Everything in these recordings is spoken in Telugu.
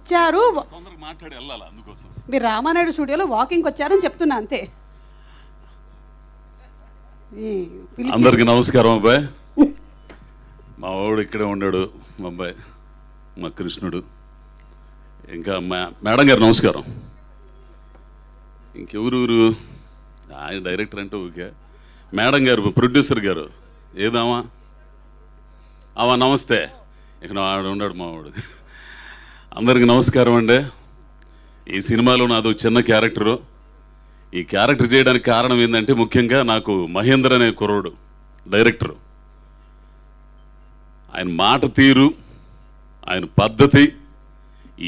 వచ్చారు, మాట్లాడి వెళ్ళాలి, అందుకోసం మీరు రామానాయుడు స్టూడియోలో వాకింగ్ వచ్చారని చెప్తున్నా అంతే. అందరికి నమస్కారం అబ్బాయి. మా వాడు ఇక్కడే ఉన్నాడు, మా అబ్బాయి, మా కృష్ణుడు. ఇంకా మేడం గారు నమస్కారం. ఇంకెవరు, ఆయన డైరెక్టర్ అంటే ఓకే. మేడం గారు, ప్రొడ్యూసర్ గారు, ఏదామా అవా నమస్తే. ఇక్కడ ఆడ ఉన్నాడు మావాడు. అందరికి నమస్కారం అండి. ఈ సినిమాలో నాది చిన్న క్యారెక్టరు. ఈ క్యారెక్టర్ చేయడానికి కారణం ఏంటంటే ముఖ్యంగా నాకు మహేంద్ర అనే కుర్రోడు డైరెక్టరు, ఆయన మాట తీరు, ఆయన పద్ధతి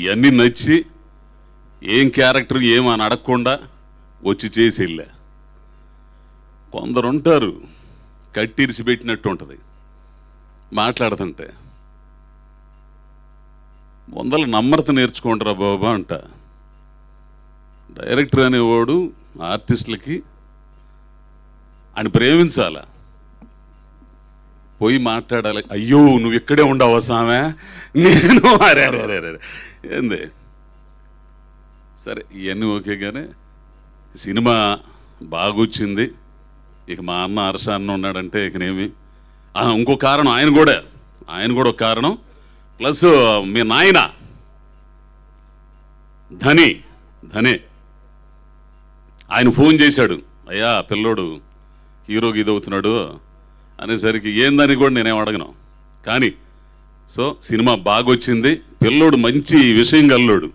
ఇవన్నీ నచ్చి ఏం క్యారెక్టర్ ఏమని అడగకుండా వచ్చి చేసి వెళ్ళా. కొందరు ఉంటారు కట్టిరిసి పెట్టినట్టు ఉంటుంది మాట్లాడుతుంటే. వందల నమ్రత నేర్చుకుంటారా బాబా అంట. డైరెక్టర్ అనేవాడు ఆర్టిస్టులకి ఆయన ప్రేమించాలా, పోయి మాట్లాడాలి. అయ్యో నువ్వు ఇక్కడే ఉండవా సామె, నేను అరే అరే అరే అరే ఏంది. సరే ఇవన్నీ ఓకే, కానీ సినిమా బాగొచ్చింది. ఇక మా అన్న హర్ష అన్న ఉన్నాడంటే ఇకనేమి. ఇంకో కారణం ఆయన కూడా ఒక కారణం. ప్లస్ మీ నాయన ధని ఆయన ఫోన్ చేశాడు, అయ్యా పిల్లోడు హీరోకి ఇదవుతున్నాడు అనేసరికి ఏందని కూడా నేనేం అడగను. కానీ సో సినిమా బాగొచ్చింది, పిల్లోడు మంచి విషయం గల్లోడు.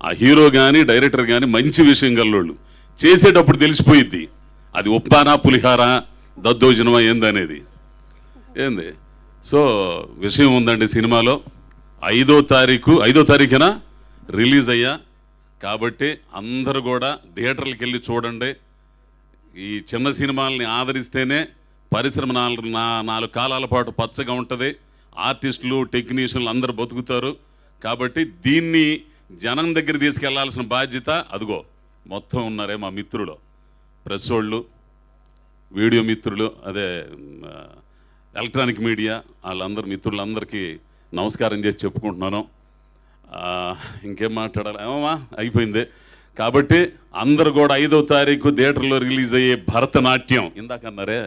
ఆ హీరో కానీ డైరెక్టర్ కానీ మంచి విషయం గల్లోళ్ళు. చేసేటప్పుడు తెలిసిపోయిద్ది అది ఉప్పానా పులిహారా దద్దోజనమా ఏందనేది ఏంది. సో విషయం ఉందండి సినిమాలో. 5వ తారీఖున రిలీజ్ అయ్యా. కాబట్టి అందరూ కూడా థియేటర్లకు వెళ్ళి చూడండి. ఈ చిన్న సినిమాలని ఆదరిస్తేనే పరిశ్రమ 4 కాలాల పాటు పచ్చగా ఉంటుంది. ఆర్టిస్టులు, టెక్నీషియన్లు అందరూ బతుకుతారు. కాబట్టి దీన్ని జనం దగ్గర తీసుకెళ్లాల్సిన బాధ్యత అదిగో మొత్తం ఉన్నారే మా మిత్రులు, ప్రెస్ వాళ్ళు, వీడియో మిత్రులు, అదే ఎలక్ట్రానిక్ మీడియా, వాళ్ళందరూ మిత్రులందరికీ నమస్కారం చేసి చెప్పుకుంటున్నాను. ఇంకేం మాట్లాడాలి, ఏమమ్మా అయిపోయింది. కాబట్టి అందరు కూడా 5వ తారీఖు థియేటర్లో రిలీజ్ అయ్యే భరతనాట్యం, ఇందాకన్నారే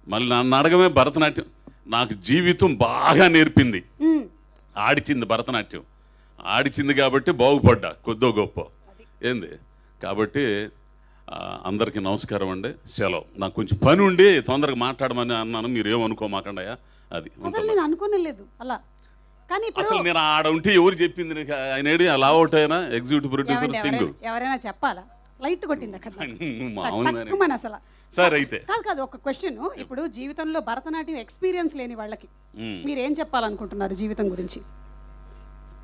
మళ్ళీ నన్ను అడగమే. భరతనాట్యం నాకు జీవితం బాగా నేర్పింది, ఆడిచింది. భరతనాట్యం ఆడిచింది కాబట్టి బాగుపడ్డా కొద్దో గొప్ప ఏంది. కాబట్టి అందరికీ నమస్కారం అండి. సెలవు. నాకు కొంచెం పని ఉండి తొందరగా మాట్లాడమని అన్నాను, మీరు ఏమనుకోమాకండయా. అది అనుకోలేదు అలా. కానీ అసలు నేను ఆడ ఉంటే ఎవరు చెప్పింది నీకు? ఆయన ఏడి లావౌట్ అయినా ఎగ్జిక్యూటివ్ ప్రొడ్యూసర్ సింగ్ ఎవరైనా చెప్పాలా? లైట్ కొట్టింది అక్కడ. అసలు సరే అయితే కాదు ఒక క్వశ్చన్. ఇప్పుడు జీవితంలో భరతనాట్యం ఎక్స్పీరియన్స్ లేని వాళ్ళకి మీరు ఏం చెప్పాలనుకుంటున్నారు జీవితం గురించి?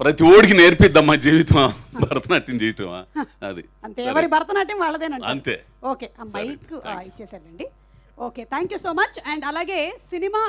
ప్రతి ఓడికి నేర్పిద్దమ్మా జీవితం భరతనాట్యం చేయటం. అది అంతే, ఎవరి భరతనాట్యం వాళ్ళదేనండి. అంతే. ఓకే, మైక్ ఇచ్చేసారండి. Okay, thank you so much. And అలాగే సినిమా